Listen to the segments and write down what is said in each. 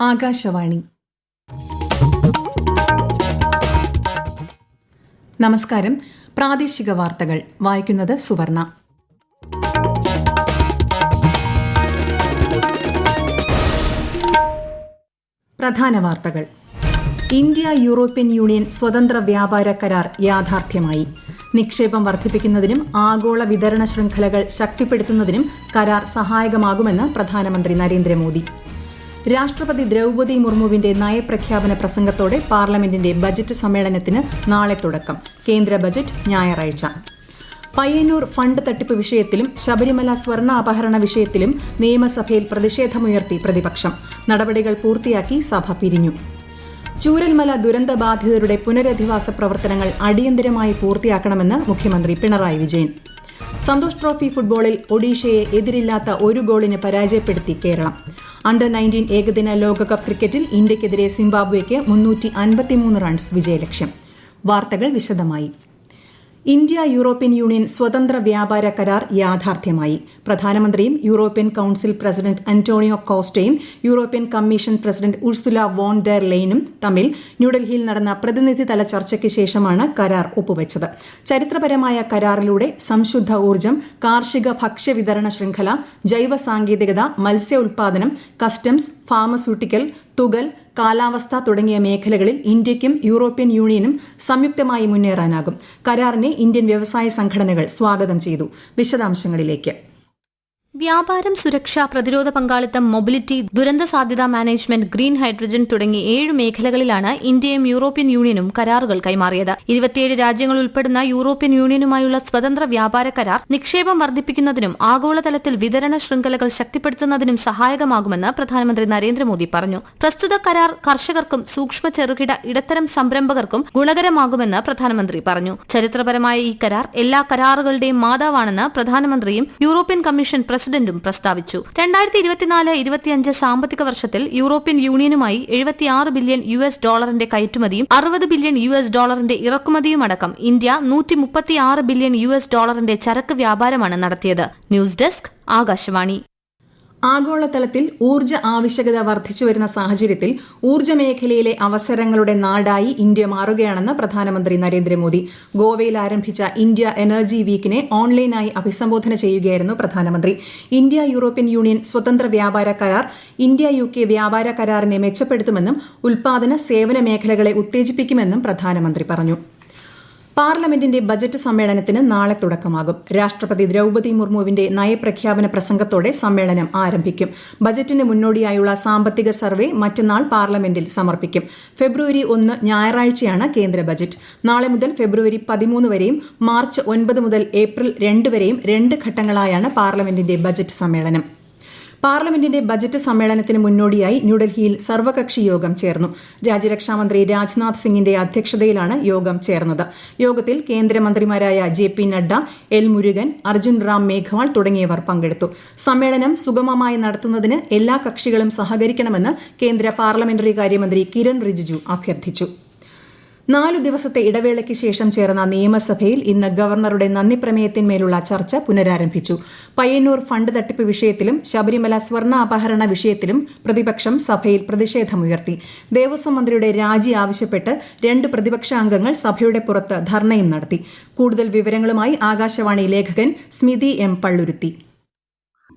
ആകാശവാണി. നമസ്കാരം. പ്രാദേശിക വാർത്തകൾ വായിക്കുന്നത് സുവർണ. പ്രധാന വാർത്തകൾ. ഇന്ത്യ യൂറോപ്യൻ യൂണിയൻ സ്വതന്ത്ര വ്യാപാര കരാർ യാഥാർത്ഥ്യമായി. നിക്ഷേപം വർദ്ധിപ്പിക്കുന്നതിനും ആഗോള വിതരണ ശൃംഖലകൾ ശക്തിപ്പെടുത്തുന്നതിനും കരാർ സഹായകമാകുമെന്ന് പ്രധാനമന്ത്രി നരേന്ദ്രമോദി. രാഷ്ട്രപതി ദ്രൌപദി മുർമുവിന്റെ നയപ്രഖ്യാപന പ്രസംഗത്തോടെ പാർലമെന്റിന്റെ ബജറ്റ് സമ്മേളനത്തിന് നാളെ തുടക്കം. കേന്ദ്ര ബജറ്റ് ഞായറാഴ്ച. പയ്യന്നൂർ ഫണ്ട് തട്ടിപ്പ് വിഷയത്തിലും ശബരിമല സ്വർണ്ണ അപഹരണ വിഷയത്തിലും നിയമസഭയിൽ പ്രതിഷേധമുയർത്തി പ്രതിപക്ഷം. നടപടികൾ പൂർത്തിയാക്കി സഭ പിരിഞ്ഞു. ചൂരൽമല ദുരന്തബാധിതരുടെ പുനരധിവാസ പ്രവർത്തനങ്ങൾ അടിയന്തരമായി പൂർത്തിയാക്കണമെന്ന് മുഖ്യമന്ത്രി പിണറായി വിജയൻ. സന്തോഷ് ട്രോഫി ഫുട്ബോളിൽ ഒഡീഷയെ എതിരില്ലാത്ത ഒരു ഗോളിന് പരാജയപ്പെടുത്തി കേരളം. അണ്ടർ-19 ഏകദിന ലോകകപ്പ് ക്രിക്കറ്റിൽ ഇന്ത്യക്കെതിരെ സിംബാബ്വേക്ക് 353 റൺസ് വിജയലക്ഷ്യം. വാർത്തകൾ വിശദമായി. ഇന്ത്യ യൂറോപ്യൻ യൂണിയൻ സ്വതന്ത്ര വ്യാപാര കരാർ യാഥാർത്ഥ്യമായി. പ്രധാനമന്ത്രിയും യൂറോപ്യൻ കൌൺസിൽ പ്രസിഡന്റ് അന്റോണിയോ കോസ്റ്റയും European commission president Ursula von der ലെയ്നും തമ്മിൽ ന്യൂഡൽഹിയിൽ നടന്ന പ്രതിനിധിതല ചർച്ചയ്ക്ക് ശേഷമാണ് കരാർ ഒപ്പുവെച്ചത്. ചരിത്രപരമായ കരാറിലൂടെ സംശുദ്ധ ഊർജ്ജം, കാർഷിക ഭക്ഷ്യ വിതരണ ശൃംഖല, ജൈവ സാങ്കേതികത, മത്സ്യ ഉൽപാദനം, കസ്റ്റംസ്, ഫാർമസ്യൂട്ടിക്കൽ, തുകൽ, കാലാവസ്ഥ തുടങ്ങിയ മേഖലകളിൽ ഇന്ത്യയ്ക്കും യൂറോപ്യൻ യൂണിയനും സംയുക്തമായി മുന്നേറാനാകും. കരാറിനെ ഇന്ത്യൻ വ്യവസായ സംഘടനകൾ സ്വാഗതം ചെയ്തു. വിശദാംശങ്ങളിലേക്ക്. വ്യാപാരം, സുരക്ഷ, പ്രതിരോധ പങ്കാളിത്തം, മൊബിലിറ്റി, ദുരന്ത സാധ്യതാ മാനേജ്മെന്റ്, ഗ്രീൻ ഹൈഡ്രജൻ തുടങ്ങി 7 മേഖലകളിലാണ് ഇന്ത്യയും യൂറോപ്യൻ യൂണിയനും കരാറുകൾ കൈമാറിയത്. 27 രാജ്യങ്ങൾ ഉൾപ്പെടുന്ന യൂറോപ്യൻ യൂണിയനുമായുള്ള സ്വതന്ത്ര വ്യാപാര കരാർ നിക്ഷേപം വർദ്ധിപ്പിക്കുന്നതിനും ആഗോളതലത്തിൽ വിതരണ ശൃംഖലകൾ ശക്തിപ്പെടുത്തുന്നതിനും സഹായകമാകുമെന്ന് പ്രധാനമന്ത്രി നരേന്ദ്രമോദി പറഞ്ഞു. പ്രസ്തുത കരാർ കർഷകർക്കും സൂക്ഷ്മ ചെറുകിട ഇടത്തരം സംരംഭകർക്കും ഗുണകരമാകുമെന്ന് പ്രധാനമന്ത്രി പറഞ്ഞു. ചരിത്രപരമായ ഈ കരാർ എല്ലാ കരാറുകളുടെയും മാതാവാണെന്ന് പ്രധാനമന്ത്രിയും യൂറോപ്യൻ കമ്മീഷൻ പ്രസിഡന്റും പ്രസ്താവിച്ചു. 2024-25 സാമ്പത്തിക വർഷത്തിൽ യൂറോപ്യൻ യൂണിയനുമായി $76 ബില്യൺ കയറ്റുമതിയും $60 ബില്യൺ ഇറക്കുമതിയുമടക്കം ഇന്ത്യ $136 ബില്യൺ ചരക്ക് വ്യാപാരമാണ് നടത്തിയത്. News desk, Akashvani. ആഗോളതലത്തിൽ ഊർജ്ജ ആവശ്യകത വർദ്ധിച്ചുവരുന്ന സാഹചര്യത്തിൽ ഊർജ്ജ മേഖലയിലെ അവസരങ്ങളുടെ നാടായി ഇന്ത്യ മാറുകയാണെന്ന് പ്രധാനമന്ത്രി നരേന്ദ്രമോദി. ഗോവയിൽ ആരംഭിച്ച ഇന്ത്യ എനർജി വീക്കിനെ ഓൺലൈനായി അഭിസംബോധന ചെയ്യുകയായിരുന്നു പ്രധാനമന്ത്രി. ഇന്ത്യ യൂറോപ്യൻ യൂണിയൻ സ്വതന്ത്ര വ്യാപാര കരാർ ഇന്ത്യ UK വ്യാപാര കരാറിനെ മെച്ചപ്പെടുത്തുമെന്നും ഉൽപാദന സേവന മേഖലകളെ ഉത്തേജിപ്പിക്കുമെന്നും പ്രധാനമന്ത്രി പറഞ്ഞു. പാർലമെന്റിന്റെ ബജറ്റ് സമ്മേളനത്തിന് നാളെ തുടക്കമാകും. രാഷ്ട്രപതി ദ്രൌപദി മുർമുവിന്റെ നയപ്രഖ്യാപന പ്രസംഗത്തോടെ സമ്മേളനം ആരംഭിക്കും. ബജറ്റിന് മുന്നോടിയായുള്ള സാമ്പത്തിക സർവേ മറ്റന്നാൾ പാർലമെന്റിൽ സമർപ്പിക്കും. ഫെബ്രുവരി 1 ഞായറാഴ്ചയാണ് കേന്ദ്ര ബജറ്റ്. നാളെ മുതൽ ഫെബ്രുവരി 13 വരെയും മാർച്ച് 9 മുതൽ ഏപ്രിൽ 2 വരെയും 2 ഘട്ടങ്ങളായാണ് പാർലമെന്റിന്റെ ബജറ്റ് സമ്മേളനം. പാർലമെന്റിന്റെ ബജറ്റ് സമ്മേളനത്തിന് മുന്നോടിയായി ന്യൂഡൽഹിയിൽ സർവകക്ഷി യോഗം ചേർന്നു. രാജ്യരക്ഷാമന്ത്രി രാജ്നാഥ് സിംഗിന്റെ അധ്യക്ഷതയിലാണ് യോഗം ചേർന്നത്. യോഗത്തിൽ കേന്ദ്രമന്ത്രിമാരായ JP നഡ്ഡ, L മുരുകൻ, അർജുൻ റാം മേഘ്വാൾ തുടങ്ങിയവർ പങ്കെടുത്തു. സമ്മേളനം സുഗമമായി നടത്തുന്നതിന് എല്ലാ കക്ഷികളും സഹകരിക്കണമെന്ന് കേന്ദ്ര പാർലമെന്ററി കാര്യമന്ത്രി കിരൺ റിജിജു അഭ്യർത്ഥിച്ചു. 4 ദിവസത്തെ ഇടവേളയ്ക്ക് ശേഷം ചേർന്ന നിയമസഭയിൽ ഇന്ന് ഗവർണറുടെ നന്ദിപ്രമേയത്തിന്മേലുള്ള ചർച്ച പുനരാരംഭിച്ചു. പയ്യന്നൂർ ഫണ്ട് തട്ടിപ്പ് വിഷയത്തിലും ശബരിമല സ്വർണ്ണ അപഹരണ വിഷയത്തിലും പ്രതിപക്ഷം സഭയിൽ പ്രതിഷേധമുയർത്തി. ദേവസ്വം മന്ത്രിയുടെ രാജി ആവശ്യപ്പെട്ട് 2 പ്രതിപക്ഷ അംഗങ്ങൾ സഭയുടെ പുറത്ത് ധർണയും നടത്തി. കൂടുതൽ വിവരങ്ങളുമായി ആകാശവാണി ലേഖകൻ സ്മിതി M പള്ളുരുത്തി.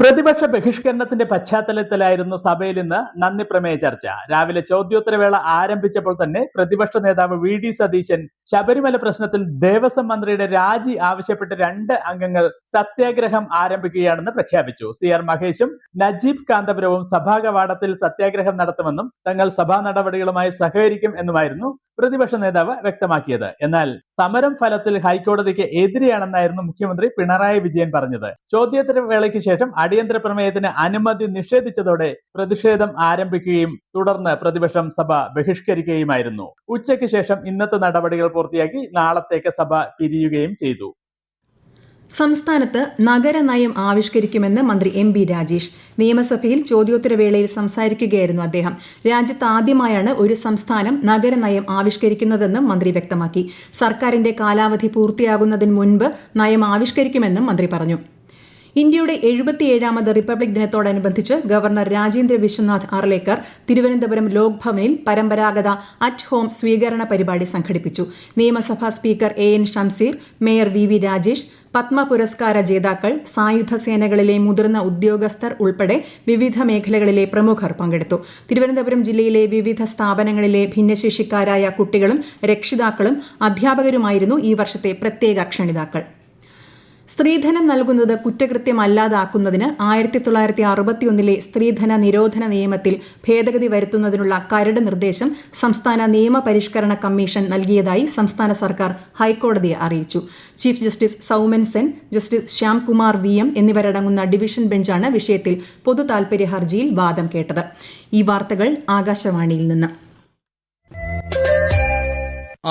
പ്രതിപക്ഷ ബഹിഷ്കരണത്തിന്റെ പശ്ചാത്തലത്തിലായിരുന്നു സഭയിൽ ഇന്ന് നന്ദിപ്രമേയ ചർച്ച. രാവിലെ ചോദ്യോത്തരവേള ആരംഭിച്ചപ്പോൾ തന്നെ പ്രതിപക്ഷ നേതാവ് VD സതീശൻ ശബരിമല പ്രശ്നത്തിൽ ദേവസ്വം മന്ത്രിയുടെ രാജി ആവശ്യപ്പെട്ട് 2 അംഗങ്ങൾ സത്യാഗ്രഹം ആരംഭിക്കുകയാണെന്ന് പ്രഖ്യാപിച്ചു. CR മഹേഷും നജീബ് കാന്തപുരവും സഭാ കവാടത്തിൽ സത്യാഗ്രഹം നടത്തുമെന്നും തങ്ങൾ സഭാ നടപടികളുമായി സഹകരിക്കും എന്നുമായിരുന്നു പ്രതിപക്ഷ നേതാവ് വ്യക്തമാക്കിയത്. എന്നാൽ സമരം ഫലത്തിൽ ഹൈക്കോടതിക്ക് എതിരെയാണെന്നായിരുന്നു മുഖ്യമന്ത്രി പിണറായി വിജയൻ പറഞ്ഞത്. ചോദ്യോത്തരവേളയ്ക്ക് ശേഷം അടിയന്തര പ്രമേയത്തിന് അനുമതി നിഷേധിച്ചതോടെ പ്രതിഷേധം ആരംഭിക്കുകയും തുടർന്ന് പ്രതിപക്ഷം സഭ ബഹിഷ്കരിക്കുകയുമായിരുന്നു. ഉച്ചയ്ക്ക് ശേഷം ഇന്നത്തെ നടപടികൾ പൂർത്തിയാക്കി നാളത്തേക്ക് സഭ പിരിയുകയും ചെയ്തു. സംസ്ഥാനത്ത് നഗരനയം ആവിഷ്കരിക്കുമെന്ന് മന്ത്രി MB രാജേഷ്. നിയമസഭയിൽ ചോദ്യോത്തരവേളയിൽ സംസാരിക്കുകയായിരുന്നു അദ്ദേഹം. രാജ്യത്ത് ആദ്യമായാണ് ഒരു സംസ്ഥാനം നഗരനയം ആവിഷ്കരിക്കുന്നതെന്നും മന്ത്രി വ്യക്തമാക്കി. സർക്കാരിന്റെ കാലാവധി പൂർത്തിയാകുന്നതിന് മുൻപ് നയം ആവിഷ്കരിക്കുമെന്നും മന്ത്രി പറഞ്ഞു. ഇന്ത്യയുടെ 77ാമത് റിപ്പബ്ലിക് ദിനത്തോടനുബന്ധിച്ച് ഗവർണർ രാജേന്ദ്ര വിശ്വനാഥ് അർലേക്കർ തിരുവനന്തപുരം ലോക് ഭവനിൽ പരമ്പരാഗത അറ്റ് ഹോം സ്വീകരണ പരിപാടി സംഘടിപ്പിച്ചു. നിയമസഭാ speaker AN Shamseer, mayor VV Rajesh, Padma പുരസ്കാര ജേതാക്കൾ, സായുധ സേനകളിലെ മുതിർന്ന ഉദ്യോഗസ്ഥർ ഉൾപ്പെടെ വിവിധ മേഖലകളിലെ പ്രമുഖർ പങ്കെടുത്തു. തിരുവനന്തപുരം ജില്ലയിലെ വിവിധ സ്ഥാപനങ്ങളിലെ ഭിന്നശേഷിക്കാരായ കുട്ടികളും രക്ഷിതാക്കളും അധ്യാപകരുമായിരുന്നു ഈ വർഷത്തെ പ്രത്യേക ക്ഷണിതാക്കൾ. സ്ത്രീധനം നൽകുന്നത് കുറ്റകൃത്യമല്ലാതാക്കുന്നതിന് 1961 സ്ത്രീധന നിരോധന നിയമത്തിൽ ഭേദഗതി വരുത്തുന്നതിനുള്ള കരട് നിർദ്ദേശം സംസ്ഥാന നിയമപരിഷ്കരണ കമ്മീഷൻ നൽകിയതായി സംസ്ഥാന സർക്കാർ ഹൈക്കോടതിയെ അറിയിച്ചു. Chief justice Soumen Sen, justice Shyamkumar VM എന്നിവരടങ്ങുന്ന ഡിവിഷൻ ബെഞ്ചാണ് വിഷയത്തിൽ പൊതുതാൽപര്യ ഹർജിയിൽ വാദം കേട്ടത്. ഈ വാർത്തകൾ ആകാശവാണിയിൽ നിന്ന്.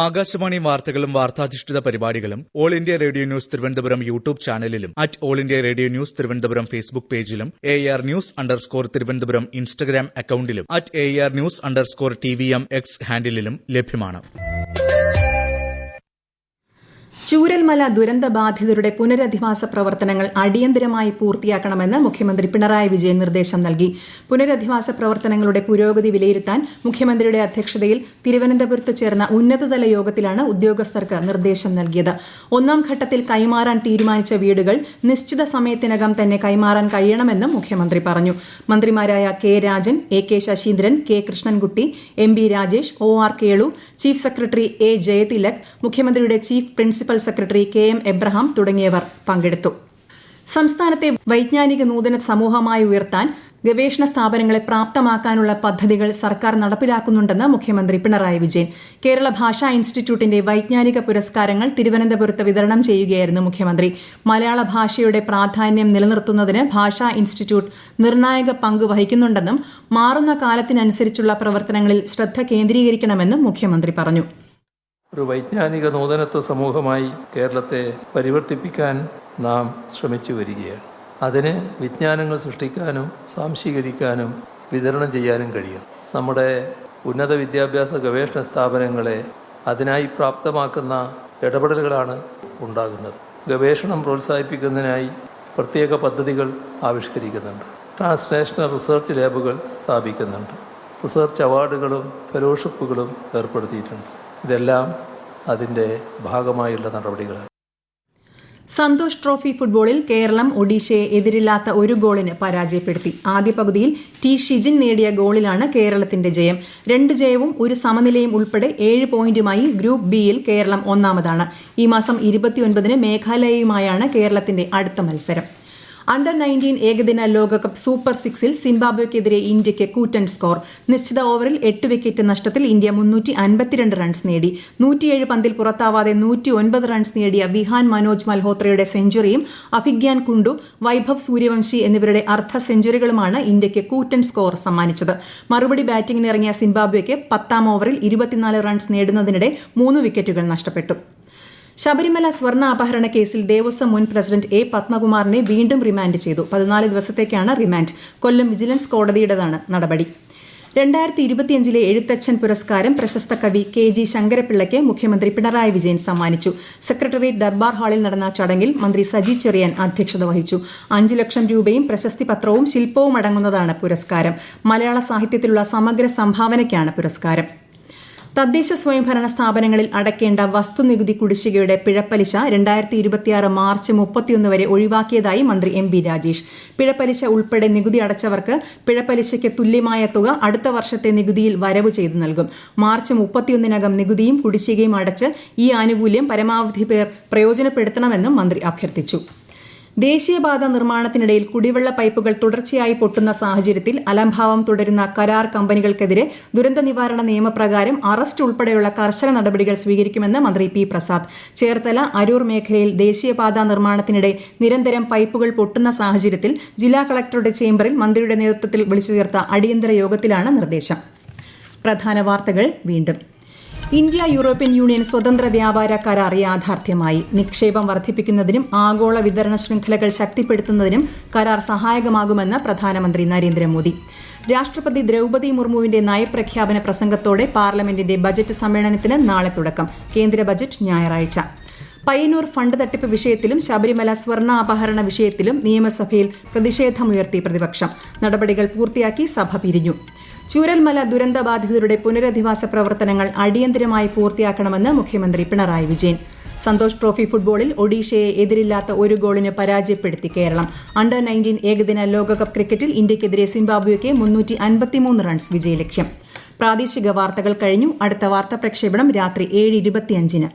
ആകാശവാണി വാർത്തകളും വാർത്താധിഷ്ഠിത പരിപാടികളും all India radio news Thiruvananthapuram YouTube ചാനലിലും all India radio news Thiruvananthapuram Facebook പേജിലും AR News_ തിരുവനന്തപുരം ഇൻസ്റ്റഗ്രാം അക്കൌണ്ടിലും AR News_TVM X ഹാൻഡിലും ലഭ്യമാണ്. ചൂരൽമല ദുരന്ത ബാധിതരുടെ പുനരധിവാസ പ്രവർത്തനങ്ങൾ അടിയന്തരമായി പൂർത്തിയാക്കണമെന്ന് മുഖ്യമന്ത്രി പിണറായി വിജയൻ നിർദ്ദേശം നൽകി. പുനരധിവാസ പ്രവർത്തനങ്ങളുടെ പുരോഗതി വിലയിരുത്താൻ മുഖ്യമന്ത്രിയുടെ അധ്യക്ഷതയിൽ തിരുവനന്തപുരത്ത് ചേർന്ന ഉന്നതതല യോഗത്തിലാണ് ഉദ്യോഗസ്ഥർക്ക് നിർദ്ദേശം നൽകിയത്. 1ാം ഘട്ടത്തിൽ കൈമാറാൻ തീരുമാനിച്ച വീടുകൾ നിശ്ചിത സമയത്തിനകം തന്നെ കൈമാറാൻ കഴിയണമെന്നും മുഖ്യമന്ത്രി പറഞ്ഞു. മന്ത്രിമാരായ K Rajan, AK Saseendran, K Krishnankutty, MB Rajesh, OR Kelu, chief secretary A Jayathilak, മുഖ്യമന്ത്രിയുടെ chief principal secretary KM Abraham തുടങ്ങിയവർ പങ്കെടുത്തു. സംസ്ഥാനത്തെ വൈജ്ഞാനിക നൂതന സമൂഹമായി ഉയർത്താൻ ഗവേഷണ സ്ഥാപനങ്ങളെ പ്രാപ്തമാക്കാനുള്ള പദ്ധതികൾ സർക്കാർ നടപ്പിലാക്കുന്നുണ്ടെന്ന് മുഖ്യമന്ത്രി പിണറായി വിജയൻ. കേരള ഭാഷാ ഇൻസ്റ്റിറ്റ്യൂട്ടിന്റെ വൈജ്ഞാനിക പുരസ്കാരങ്ങൾ തിരുവനന്തപുരത്ത് വിതരണം ചെയ്യുകയായിരുന്നു മുഖ്യമന്ത്രി. മലയാള ഭാഷയുടെ പ്രാധാന്യം നിലനിർത്തുന്നതിന് ഭാഷാ ഇൻസ്റ്റിറ്റ്യൂട്ട് നിർണായക പങ്ക് വഹിക്കുന്നുണ്ടെന്നും മാറുന്ന കാലത്തിനനുസരിച്ചുള്ള പ്രവർത്തനങ്ങളിൽ ശ്രദ്ധ കേന്ദ്രീകരിക്കണമെന്നും മുഖ്യമന്ത്രി പറഞ്ഞു. ഒരു വൈജ്ഞാനിക നൂതനത്വ സമൂഹമായി കേരളത്തെ പരിവർത്തിപ്പിക്കാൻ നാം ശ്രമിച്ചു വരികയാണ്. അതിന് വിജ്ഞാനങ്ങൾ സൃഷ്ടിക്കാനും സാംശീകരിക്കാനും വിതരണം ചെയ്യാനും കഴിയും. നമ്മുടെ ഉന്നത വിദ്യാഭ്യാസ ഗവേഷണ സ്ഥാപനങ്ങളെ അതിനായി പ്രാപ്തമാക്കുന്ന ഇടപെടലുകളാണ് ഉണ്ടാകുന്നത്. ഗവേഷണം പ്രോത്സാഹിപ്പിക്കുന്നതിനായി പ്രത്യേക പദ്ധതികൾ ആവിഷ്കരിക്കുന്നുണ്ട്. ട്രാൻസ്നാഷണൽ റിസർച്ച് ലാബുകൾ സ്ഥാപിക്കുന്നുണ്ട്. റിസർച്ച് അവാർഡുകളും ഫെലോഷിപ്പുകളും ഏർപ്പെടുത്തിയിട്ടുണ്ട്. ഇതെല്ലാം അതിൻ്റെ ഭാഗമായുള്ള നടപടികളാണ്. സന്തോഷ് ട്രോഫി ഫുട്ബോളിൽ കേരളം ഒഡീഷയെ എതിരില്ലാത്ത ഒരു ഗോളിന് പരാജയപ്പെടുത്തി. ആദ്യ പകുതിയിൽ T ഷിജിൻ നേടിയ ഗോളിലാണ് കേരളത്തിന്റെ ജയം. 2 ജയവും 1 സമനിലയും ഉൾപ്പെടെ 7 പോയിന്റുമായി ഗ്രൂപ്പ് Bയിൽ കേരളം ഒന്നാമതാണ്. ഈ മാസം 29 മേഘാലയയുമായാണ് കേരളത്തിന്റെ അടുത്ത മത്സരം. അണ്ടർ-19 ഏകദിന ലോകകപ്പ് സൂപ്പർ 6ൽ സിംബാബ്വെക്കെതിരെ ഇന്ത്യയ്ക്ക് കൂറ്റൻ സ്കോർ. നിശ്ചിത ഓവറിൽ 8 വിക്കറ്റ് നഷ്ടത്തിൽ ഇന്ത്യ 352 റൺസ് നേടി. 107 പന്തിൽ പുറത്താവാതെ 109 റൺസ് നേടിയ വിഹാൻ മനോജ് മൽഹോത്രയുടെ സെഞ്ചുറിയും അഭിഗ്യാൻ കുണ്ടു, വൈഭവ് സൂര്യവംശി എന്നിവരുടെ അർദ്ധ സെഞ്ചുറികളുമാണ് ഇന്ത്യയ്ക്ക് കൂറ്റൻ സ്കോർ സമ്മാനിച്ചത്. മറുപടി ബാറ്റിംഗിനിറങ്ങിയ സിംബാബ്വെക്ക് 10ാം ഓവറിൽ 24 റൺസ് നേടുന്നതിനിടെ 3 വിക്കറ്റുകൾ നഷ്ടപ്പെട്ടു. ശബരിമല സ്വർണ്ണ അപഹരണ കേസിൽ ദേവസ്വം മുൻ പ്രസിഡന്റ് A പത്മകുമാറിനെ വീണ്ടും റിമാൻഡ് ചെയ്തു. 14 ദിവസത്തേക്കാണ് റിമാൻഡ്. കൊല്ലം വിജിലൻസ് കോടതിയുടേതാണ് നടപടി. 2025 എഴുത്തച്ഛൻ പുരസ്കാരം പ്രശസ്ത കവി KG ശങ്കരപിള്ളയ്ക്ക് മുഖ്യമന്ത്രി പിണറായി വിജയൻ സമ്മാനിച്ചു. സെക്രട്ടേറിയറ്റ് ദർബാർ ഹാളിൽ നടന്ന ചടങ്ങിൽ മന്ത്രി സജി ചെറിയാൻ അധ്യക്ഷത വഹിച്ചു. 5 ലക്ഷം രൂപയും പ്രശസ്തി പത്രവും ശില്പവും അടങ്ങുന്നതാണ് പുരസ്കാരം. മലയാള സാഹിത്യത്തിലുള്ള സമഗ്ര സംഭാവനയ്ക്കാണ് പുരസ്കാരം. തദ്ദേശ സ്വയംഭരണ സ്ഥാപനങ്ങളിൽ അടയ്ക്കേണ്ട വസ്തുനികുതി കുടിശ്ശികയുടെ പിഴപ്പലിശ 2026 മാർച്ച് 31 വരെ ഒഴിവാക്കിയതായി മന്ത്രി MB രാജേഷ്. പിഴപ്പലിശ ഉൾപ്പെടെ നികുതി അടച്ചവർക്ക് പിഴപ്പലിശയ്ക്ക് തുല്യമായ തുക അടുത്ത വർഷത്തെ നികുതിയിൽ വരവ് ചെയ്തു നൽകും. മാർച്ച് 31-നകം നികുതിയും കുടിശ്ശികയും അടച്ച് ഈ ആനുകൂല്യം പരമാവധി പേർ പ്രയോജനപ്പെടുത്തണമെന്നും മന്ത്രി അഭ്യർത്ഥിച്ചു. ദേശീയപാത നിർമ്മാണത്തിനിടയിൽ കുടിവെള്ള പൈപ്പുകൾ തുടർച്ചയായി പൊട്ടുന്ന സാഹചര്യത്തിൽ അലംഭാവം തുടരുന്ന കരാർ കമ്പനികൾക്കെതിരെ ദുരന്ത നിവാരണ നിയമപ്രകാരം അറസ്റ്റ് ഉൾപ്പെടെയുള്ള കർശന നടപടികൾ സ്വീകരിക്കുമെന്ന് മന്ത്രി P പ്രസാദ്. ചേർത്തല, അരൂർ മേഖലയിൽ ദേശീയപാത നിർമ്മാണത്തിനിടെ നിരന്തരം പൈപ്പുകൾ പൊട്ടുന്ന സാഹചര്യത്തിൽ ജില്ലാ കളക്ടറുടെ ചേംബറിൽ മന്ത്രിയുടെ നേതൃത്വത്തിൽ വിളിച്ചു ചേർത്ത അടിയന്തര യോഗത്തിലാണ് നിർദ്ദേശം. പ്രധാന വാർത്തകൾ വീണ്ടും. ഇന്ത്യ യൂറോപ്യൻ യൂണിയൻ സ്വതന്ത്ര വ്യാപാര കരാർ യാഥാർത്ഥ്യമായി. നിക്ഷേപം വർദ്ധിപ്പിക്കുന്നതിനും ആഗോള വിതരണ ശൃംഖലകൾ ശക്തിപ്പെടുത്തുന്നതിനും കരാർ സഹായകമാകുമെന്ന് പ്രധാനമന്ത്രി നരേന്ദ്രമോദി. രാഷ്ട്രപതി ദ്രൌപദി മുർമുവിന്റെ നയപ്രഖ്യാപന പ്രസംഗത്തോടെ പാർലമെന്റിന്റെ ബജറ്റ് സമ്മേളനത്തിന് നാളെ തുടക്കം. കേന്ദ്ര ബജറ്റ് ഞായറാഴ്ച. പയ്യന്നൂർ ഫണ്ട് തട്ടിപ്പ് വിഷയത്തിലും ശബരിമല സ്വർണ്ണ അപഹരണ വിഷയത്തിലും നിയമസഭയിൽ പ്രതിഷേധമുയർത്തി പ്രതിപക്ഷം. നടപടികൾ പൂർത്തിയാക്കി സഭ പിരിഞ്ഞു. ചൂരൽമല ദുരന്തബാധിതരുടെ പുനരധിവാസ പ്രവർത്തനങ്ങൾ അടിയന്തരമായി പൂർത്തിയാക്കണമെന്ന് മുഖ്യമന്ത്രി പിണറായി വിജയൻ. സന്തോഷ് ട്രോഫി ഫുട്ബോളിൽ ഒഡീഷയെ എതിരില്ലാത്ത ഒരു ഗോളിന് പരാജയപ്പെടുത്തി കേരളം. അണ്ടർ 19 ഏകദിന ലോകകപ്പ് ക്രിക്കറ്റിൽ ഇന്ത്യക്കെതിരെ സിംബാബ്വേക്ക് 353 റൺസ് വിജയലക്ഷ്യം. പ്രാദേശിക വാർത്തകൾ കഴിഞ്ഞു. അടുത്ത വാർത്താ പ്രക്ഷേപണം രാത്രി 7:25.